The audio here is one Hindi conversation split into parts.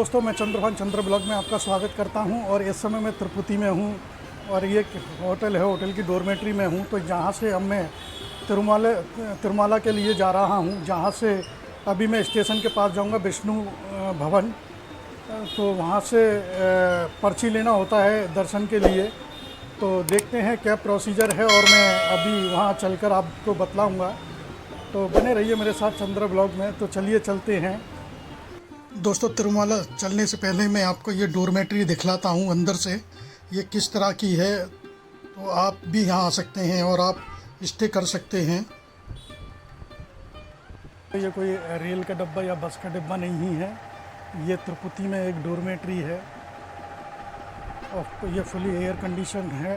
दोस्तों, मैं चंद्र ब्लॉग में आपका स्वागत करता हूं और इस समय मैं तिरुपति में हूं और ये होटल है, होटल की डॉर्मेट्री में हूं। तो जहां से अब मैं तिरुमाला के लिए जा रहा हूं, जहां से अभी मैं स्टेशन के पास जाऊंगा, विष्णु भवन। तो वहां से पर्ची लेना होता है दर्शन के लिए। तो देखते हैं क्या प्रोसीजर है और मैं अभी वहां चलकर आपको बतलाऊँगा। तो बने रहिए मेरे साथ चंद्र ब्लॉग में। तो चलिए चलते हैं। दोस्तों, तिरुमाला चलने से पहले मैं आपको ये डॉर्मेट्री दिखलाता हूँ अंदर से ये किस तरह की है। तो आप भी यहाँ आ सकते हैं और आप स्टे कर सकते हैं। ये कोई रेल का डब्बा या बस का डब्बा नहीं है, ये तिरुपति में एक डॉर्मेट्री है और ये फुली एयर कंडीशन है।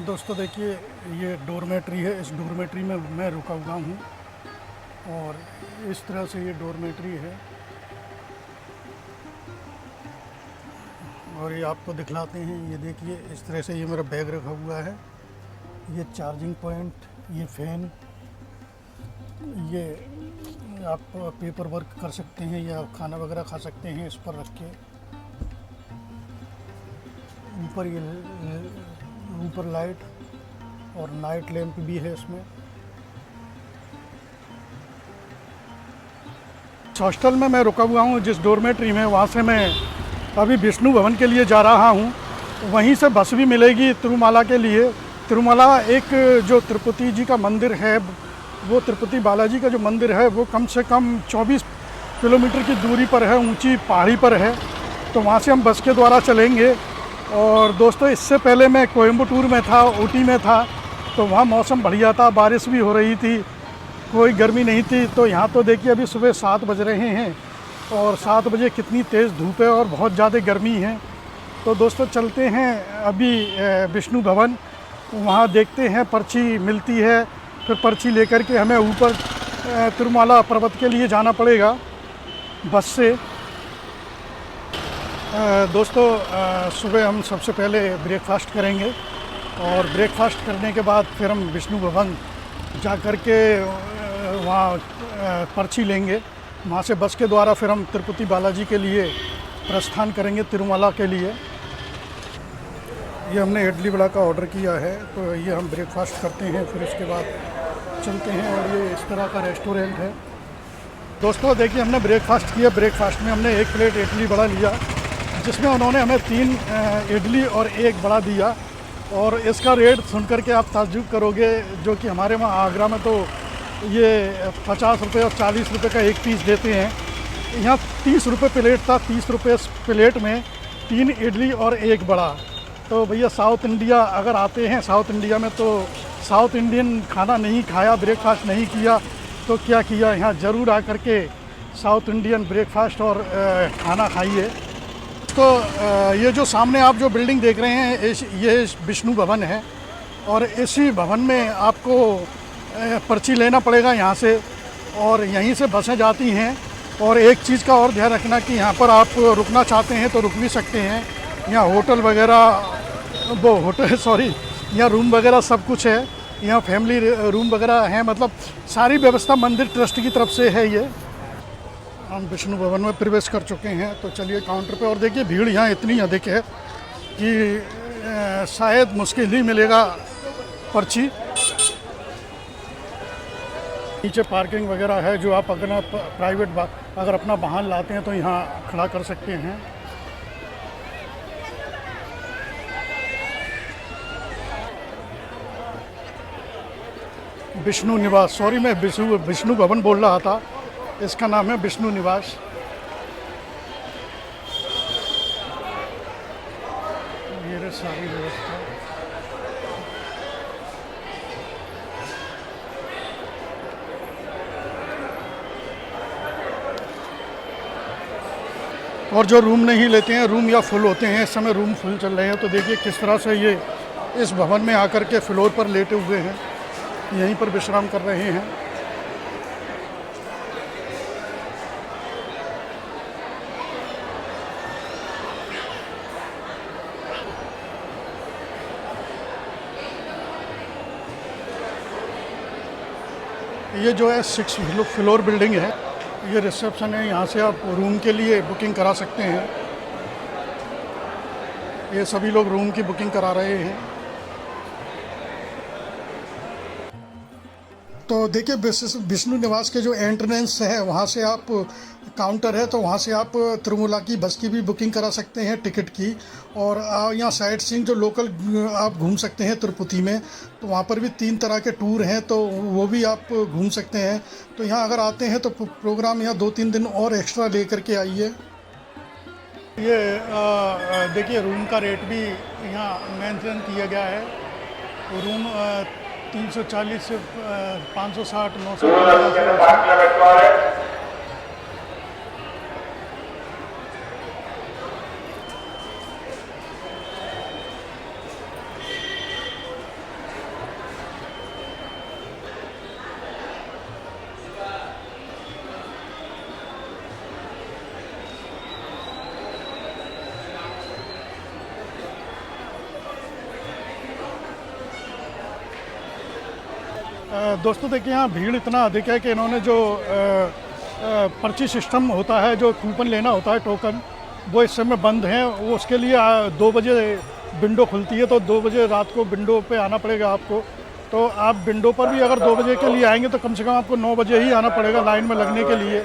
दोस्तों देखिए, ये डॉर्मेट्री है। इस डॉर्मेट्री में मैं रुका हुआ हूँ और इस तरह से ये डॉर्मेट्री है। और ये आपको दिखलाते हैं, ये देखिए इस तरह से ये मेरा बैग रखा हुआ है। ये चार्जिंग पॉइंट, ये फैन, ये आप पेपर वर्क कर सकते हैं या खाना वगैरह खा सकते हैं इस पर रख के। ऊपर लाइट और नाइट लैंप भी है इसमें। हॉस्टल में मैं रुका हुआ हूँ जिस डॉर्मेट्री में, वहाँ से मैं अभी विष्णु भवन के लिए जा रहा हूँ। वहीं से बस भी मिलेगी तिरुमाला के लिए। तिरुमाला एक जो तिरुपति जी का मंदिर है, वो तिरुपति बालाजी का जो मंदिर है वो कम से कम 24 किलोमीटर की दूरी पर है, ऊंची पहाड़ी पर है। तो वहाँ से हम बस के द्वारा चलेंगे। और दोस्तों, इससे पहले मैं कोयम्बटूर में था, ऊटी में था, तो वहाँ मौसम बढ़िया था, बारिश भी हो रही थी, कोई गर्मी नहीं थी। तो यहाँ तो देखिए अभी सुबह 7 बज रहे हैं और 7 बजे कितनी तेज़ धूप है और बहुत ज़्यादा गर्मी है। तो दोस्तों चलते हैं अभी विष्णु भवन, वहाँ देखते हैं पर्ची मिलती है। फिर पर्ची लेकर के हमें ऊपर तिरुमाला पर्वत के लिए जाना पड़ेगा बस से। दोस्तों, सुबह हम सबसे पहले ब्रेकफास्ट करेंगे और ब्रेकफास्ट करने के बाद फिर हम विष्णु भवन जा कर के वहाँ पर्ची लेंगे। वहाँ से बस के द्वारा फिर हम तिरुपति बालाजी के लिए प्रस्थान करेंगे, तिरुमाला के लिए। ये हमने इडली वड़ा का ऑर्डर किया है, तो ये हम ब्रेकफास्ट करते हैं, फिर इसके बाद चलते हैं। और ये इस तरह का रेस्टोरेंट है। दोस्तों देखिए, हमने ब्रेकफास्ट किया। ब्रेकफास्ट में हमने 1 प्लेट इडली वड़ा लिया, जिसमें उन्होंने हमें 3 इडली और 1 वड़ा दिया। और इसका रेट सुन करके आप ताज्जुब करोगे, जो कि हमारे वहाँ आगरा में तो ये 50 रुपये और 40 रुपये का एक पीस देते हैं। यहाँ 30 रुपये प्लेट था। 30 रुपये प्लेट में 3 इडली और 1 वड़ा। तो भैया साउथ इंडिया अगर आते हैं, साउथ इंडिया में तो साउथ इंडियन खाना नहीं खाया, ब्रेकफास्ट नहीं किया, तो क्या किया, यहाँ ज़रूर आकर के साउथ इंडियन ब्रेकफास्ट और खाना खाइए। तो ये जो सामने आप जो बिल्डिंग देख रहे हैं, ये विष्णु भवन है। और इसी भवन में आपको पर्ची लेना पड़ेगा यहाँ से, और यहीं से बसें जाती हैं। और एक चीज़ का और ध्यान रखना कि यहाँ पर आप रुकना चाहते हैं तो रुक भी सकते हैं। यहाँ होटल वगैरह, यहाँ रूम वगैरह सब कुछ है। यहाँ फैमिली रूम वगैरह हैं, मतलब सारी व्यवस्था मंदिर ट्रस्ट की तरफ से है। ये हम विष्णु भवन में प्रवेश कर चुके हैं। तो चलिए काउंटर पे। और देखिए भीड़ यहाँ इतनी अधिक है कि शायद मुश्किल ही मिलेगा पर्ची। नीचे पार्किंग वगैरह है, जो आप अगर प्राइवेट अगर अपना वाहन लाते हैं तो यहाँ खड़ा कर सकते हैं। विष्णु निवास, सॉरी मैं विष्णु भवन बोल रहा था, इसका नाम है विष्णु निवास। ये सारी व्यवस्था। और जो रूम नहीं लेते हैं, रूम या फुल होते हैं, इस समय रूम फुल चल रहे हैं। तो देखिए किस तरह से ये इस भवन में आकर के फ्लोर पर लेटे हुए हैं, यहीं पर विश्राम कर रहे हैं। ये जो है 6 फ्लोर बिल्डिंग है। ये रिसेप्शन है, यहाँ से आप रूम के लिए बुकिंग करा सकते हैं। ये सभी लोग रूम की बुकिंग करा रहे हैं। तो देखिए विष्णु निवास के जो एंट्रेंस है वहाँ से आप काउंटर है, तो वहाँ से आप तिरुमला की बस की भी बुकिंग करा सकते हैं, टिकट की। और यहाँ साइट सीइंग जो लोकल आप घूम सकते हैं तिरुपति में, तो वहाँ पर भी 3 तरह के टूर हैं, तो वो भी आप घूम सकते हैं। तो यहाँ अगर आते हैं तो प्रोग्राम यहाँ 2-3 दिन और एक्स्ट्रा ले करके आइए। ये देखिए रूम का रेट भी यहाँ मेंशन किया गया है। रूम 340 से 560 900। दोस्तों देखिए यहाँ भीड़ इतना अधिक है कि इन्होंने जो पर्ची सिस्टम होता है, जो कूपन लेना होता है टोकन, वो इस समय बंद है। वो उसके लिए 2 बजे विंडो खुलती है, तो 2 बजे रात को विंडो पे आना पड़ेगा आपको। तो आप विंडो पर भी अगर 2 बजे के लिए आएंगे तो कम से कम आपको 9 बजे ही आना पड़ेगा लाइन में लगने के लिए।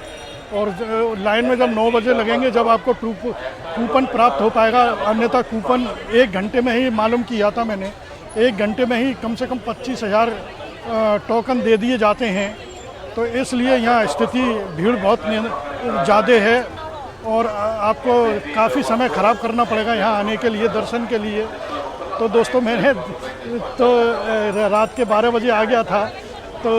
और लाइन में जब 9 बजे लगेंगे जब आपको कूपन प्राप्त हो पाएगा, अन्यथा कूपन 1 घंटे में ही, मालूम किया था मैंने, 1 घंटे में ही कम से कम 25,000 टोकन दे दिए जाते हैं। तो इसलिए यहाँ स्थिति भीड़ बहुत ज़्यादा है और आपको काफ़ी समय ख़राब करना पड़ेगा यहाँ आने के लिए, दर्शन के लिए। तो दोस्तों मैंने तो रात के 12 बजे आ गया था, तो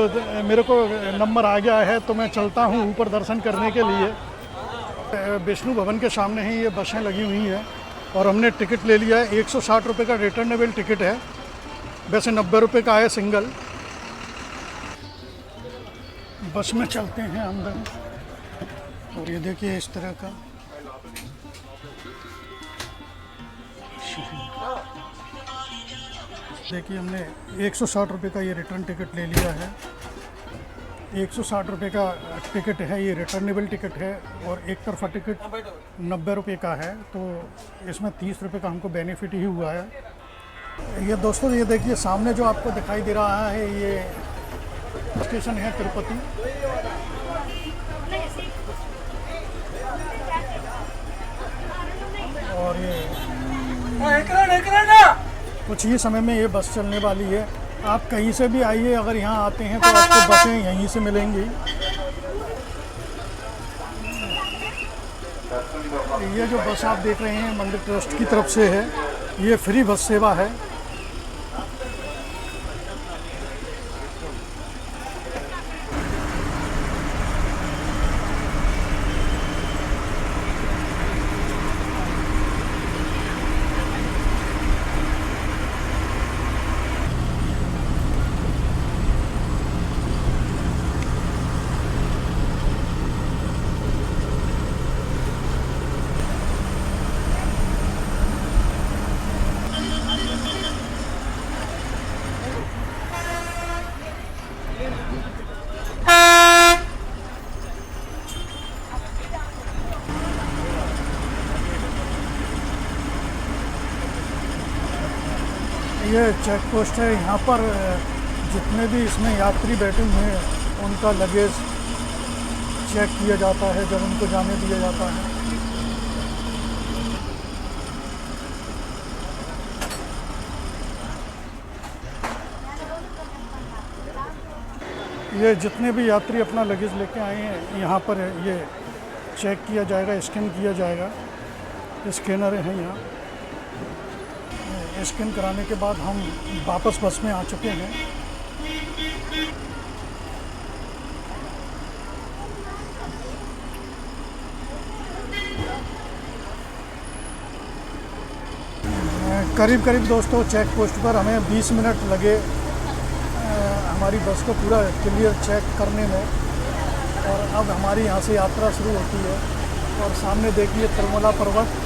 मेरे को नंबर आ गया है, तो मैं चलता हूँ ऊपर दर्शन करने के लिए। विष्णु भवन के सामने ही ये बसें लगी हुई हैं और हमने टिकट ले लिया है। 160 रुपये का रिटर्नेबल टिकट है, वैसे 90 रुपये का है सिंगल। बस में चलते हैं अंदर। और ये देखिए इस तरह का देखिए हमने 160 रुपये का ये रिटर्न टिकट ले लिया है। 160 रुपये का टिकट है, ये रिटर्नेबल टिकट है। और एक तरफा टिकट 90 रुपये का है, तो इसमें 30 रुपये का हमको बेनिफिट ही हुआ है। ये दोस्तों ये देखिए सामने जो आपको दिखाई दे रहा है, ये स्टेशन है तिरुपति। और ये कुछ ही समय में ये बस चलने वाली है। आप कहीं से भी आइए, अगर यहाँ आते हैं तो आपको बसें यहीं से मिलेंगी। ये जो बस आप देख रहे हैं मंदिर ट्रस्ट की तरफ से है, ये फ्री बस सेवा है। ये चेक पोस्ट है। यहाँ पर जितने भी इसमें यात्री बैठे हुए हैं उनका लगेज चेक किया जाता है जब उनको जाने दिया जाता है। ये जितने भी यात्री अपना लगेज लेके आए हैं यहाँ पर ये चेक किया जाएगा, स्कैन किया जाएगा। स्कैनर हैं यहाँ, स्कैन कराने के बाद हम वापस बस में आ चुके हैं। करीब करीब दोस्तों चेक पोस्ट पर हमें 20 मिनट लगे हमारी बस को पूरा क्लियर चेक करने में। और अब हमारी यहाँ से यात्रा शुरू होती है। और सामने देखिए तिरुमला पर्वत।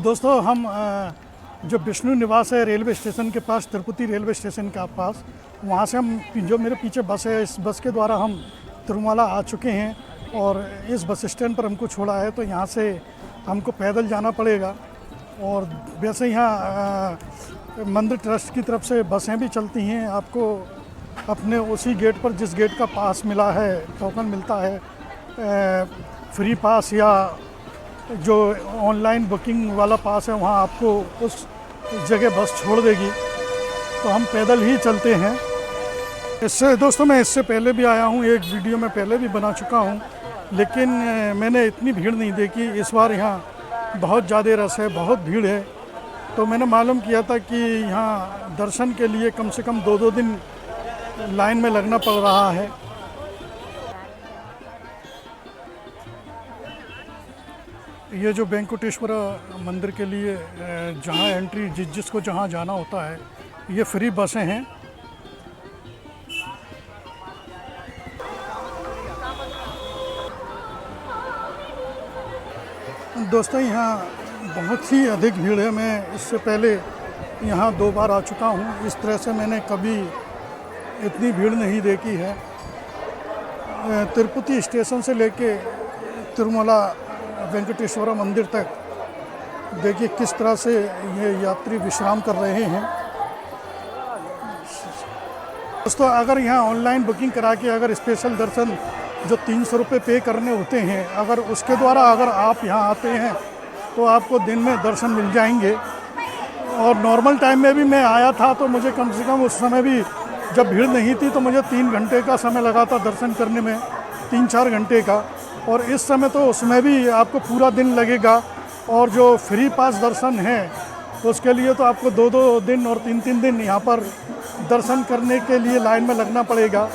दोस्तों हम जो विष्णु निवास है रेलवे स्टेशन के पास, तिरुपति रेलवे स्टेशन के पास, वहाँ से हम जो मेरे पीछे बस है, इस बस के द्वारा हम तिरुमला आ चुके हैं और इस बस स्टैंड पर हमको छोड़ा है। तो यहाँ से हमको पैदल जाना पड़ेगा और वैसे यहाँ मंदिर ट्रस्ट की तरफ से बसें भी चलती हैं। आपको अपने उसी गेट पर, जिस गेट का पास मिला है, टोकन मिलता है, फ्री पास या जो ऑनलाइन बुकिंग वाला पास है, वहाँ आपको उस जगह बस छोड़ देगी। तो हम पैदल ही चलते हैं। इससे दोस्तों मैं इससे पहले भी आया हूँ, एक वीडियो में पहले भी बना चुका हूँ, लेकिन मैंने इतनी भीड़ नहीं देखी। इस बार यहाँ बहुत ज़्यादा रश है, बहुत भीड़ है। तो मैंने मालूम किया था कि यहाँ दर्शन के लिए कम से कम 2-2 दिन लाइन में लगना पड़ रहा है। ये जो वेंकटेश्वर मंदिर के लिए जहाँ एंट्री जिसको जहाँ जाना होता है, ये फ्री बसें हैं। दोस्तों यहाँ बहुत ही अधिक भीड़ है। मैं इससे पहले यहाँ 2 बार आ चुका हूँ। इस तरह से मैंने कभी इतनी भीड़ नहीं देखी है। तिरुपति स्टेशन से लेके तिरुमला वेंकटेश्वर मंदिर तक देखिए किस तरह से ये यात्री विश्राम कर रहे हैं। दोस्तों अगर यहाँ ऑनलाइन बुकिंग करा के अगर स्पेशल दर्शन जो 300 रुपये पे करने होते हैं, अगर उसके द्वारा अगर आप यहाँ आते हैं तो आपको दिन में दर्शन मिल जाएंगे। और नॉर्मल टाइम में भी मैं आया था तो मुझे कम से कम उस समय भी जब भीड़ नहीं थी तो मुझे 3 घंटे का समय लगा था दर्शन करने में, 3-4 घंटे का। और इस समय तो उसमें भी आपको पूरा दिन लगेगा। और जो फ्री पास दर्शन है तो उसके लिए तो आपको 2-2 दिन और 3-3 दिन यहाँ पर दर्शन करने के लिए लाइन में लगना पड़ेगा।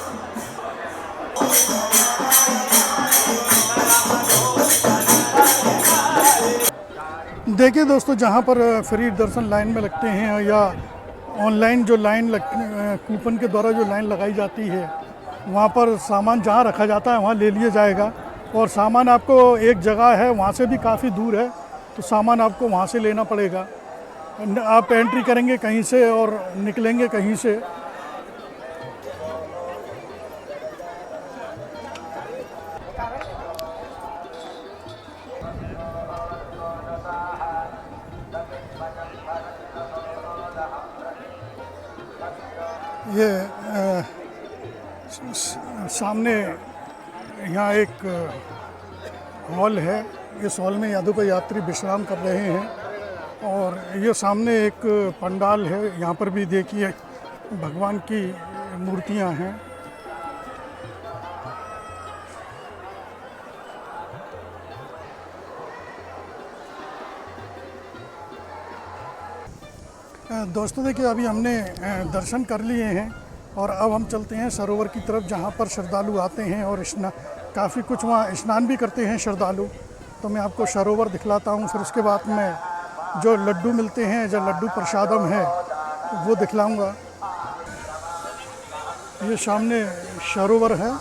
देखिए दोस्तों, जहाँ पर फ्री दर्शन लाइन में लगते हैं या ऑनलाइन जो लाइन कूपन के द्वारा जो लाइन लगाई जाती है, वहाँ पर सामान जहाँ रखा जाता है वहाँ ले लिया जाएगा। और सामान आपको एक जगह है, वहाँ से भी काफ़ी दूर है, तो सामान आपको वहाँ से लेना पड़ेगा। आप एंट्री करेंगे कहीं से और निकलेंगे कहीं से। ये सामने यहाँ एक हॉल है। इस हॉल में यात्री विश्राम कर रहे हैं। और ये सामने एक पंडाल है, यहाँ पर भी देखिए भगवान की मूर्तियाँ हैं। दोस्तों देखिए, अभी हमने दर्शन कर लिए हैं और अब हम चलते हैं सरोवर की तरफ, जहाँ पर श्रद्धालु आते हैं और काफ़ी कुछ वहाँ स्नान भी करते हैं श्रद्धालु। तो मैं आपको सरोवर दिखलाता हूँ, फिर उसके बाद में जो लड्डू मिलते हैं, जो लड्डू प्रसादम है, वो दिखलाऊँगा। ये सामने सरोवर है।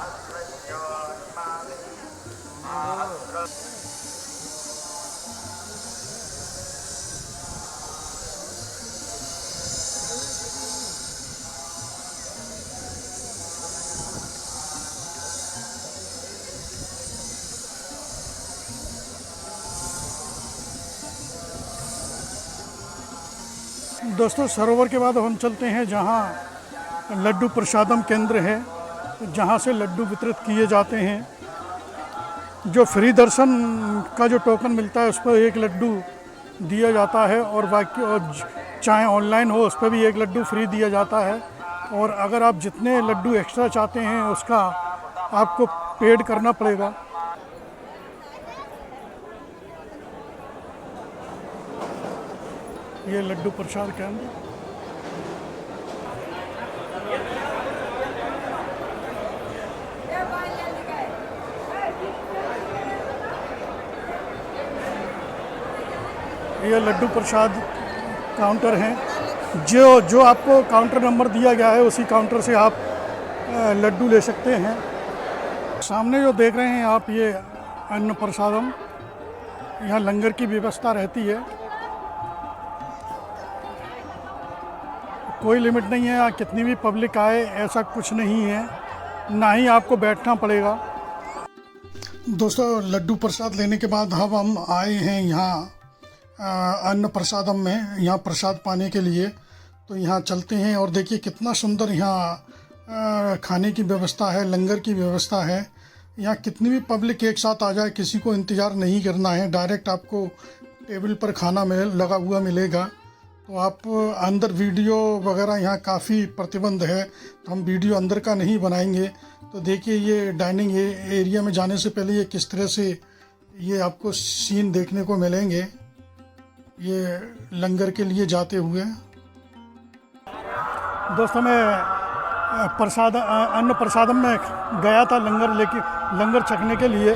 दोस्तों सरोवर के बाद हम चलते हैं जहाँ लड्डू प्रसादम केंद्र है, जहाँ से लड्डू वितरित किए जाते हैं। जो फ्री दर्शन का जो टोकन मिलता है उस पर 1 लड्डू दिया जाता है और बाकी चाहे ऑनलाइन हो उस पर भी 1 लड्डू फ्री दिया जाता है। और अगर आप जितने लड्डू एक्स्ट्रा चाहते हैं उसका आपको पेड करना पड़ेगा। ये लड्डू प्रसाद केंद्र। ये लड्डू प्रसाद काउंटर हैं। जो आपको काउंटर नंबर दिया गया है उसी काउंटर से आप लड्डू ले सकते हैं। सामने जो देख रहे हैं आप, ये अन्न प्रसादम, यहाँ लंगर की व्यवस्था रहती है कोई लिमिट नहीं है, यहाँ कितनी भी पब्लिक आए ऐसा कुछ नहीं है, ना ही आपको बैठना पड़ेगा। दोस्तों लड्डू प्रसाद लेने के बाद अब हम आए हैं यहाँ अन्न प्रसादम में, यहाँ प्रसाद पाने के लिए। तो यहाँ चलते हैं और देखिए कितना सुंदर यहाँ खाने की व्यवस्था है, लंगर की व्यवस्था है। यहाँ कितनी भी पब्लिक एक साथ आ जाए, किसी को इंतज़ार नहीं करना है, डायरेक्ट आपको टेबल पर खाना लगा हुआ मिलेगा। तो आप अंदर वीडियो वगैरह यहाँ काफ़ी प्रतिबंध है, तो हम वीडियो अंदर का नहीं बनाएंगे। तो देखिए ये डाइनिंग एरिया में जाने से पहले ये किस तरह से ये आपको सीन देखने को मिलेंगे, ये लंगर के लिए जाते हुए। दोस्तों मैं अन्न प्रसादम में गया था लंगर चखने के लिए।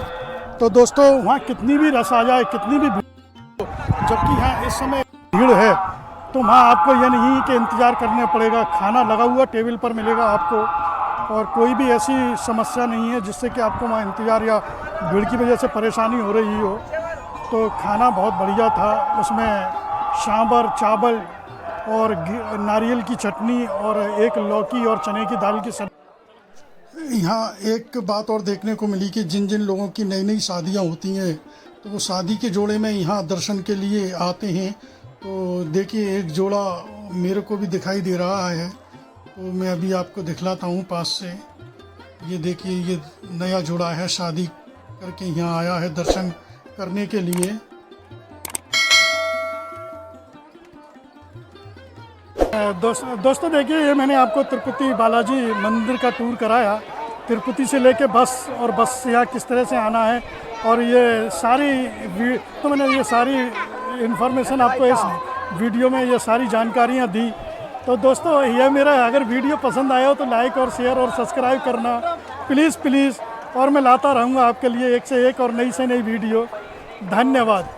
तो दोस्तों वहाँ कितनी भी रस आ जाए, कितनी भी भीड़, जबकि यहाँ इस समय भीड़ है, तो वहाँ आपको ये नहीं कि इंतज़ार करना पड़ेगा, खाना लगा हुआ टेबल पर मिलेगा आपको, और कोई भी ऐसी समस्या नहीं है जिससे कि आपको वहाँ इंतज़ार या भीड़ की वजह से परेशानी हो रही हो। तो खाना बहुत बढ़िया था, उसमें सांभर, चावल और नारियल की चटनी और एक लौकी और चने की दाल की सब्जी। यहाँ एक बात और देखने को मिली कि जिन जिन लोगों की नई नई शादियाँ होती हैं तो वो शादी के जोड़े में यहाँ दर्शन के लिए आते हैं। तो देखिए एक जोड़ा मेरे को भी दिखाई दे रहा है, तो मैं अभी आपको दिखलाता हूँ पास से। ये देखिए ये नया जोड़ा है, शादी करके यहाँ आया है दर्शन करने के लिए। दोस्तों देखिए ये मैंने आपको तिरुपति बालाजी मंदिर का टूर कराया, तिरुपति से लेके बस, और बस से यहाँ किस तरह से आना है, और ये सारी तो मैंने ये सारी इन्फॉर्मेशन आपको इस वीडियो में ये सारी जानकारियाँ दी। तो दोस्तों ये मेरा अगर वीडियो पसंद आया हो तो लाइक और शेयर और सब्सक्राइब करना प्लीज़ प्लीज़, और मैं लाता रहूँगा आपके लिए एक से एक और नई से नई वीडियो। धन्यवाद।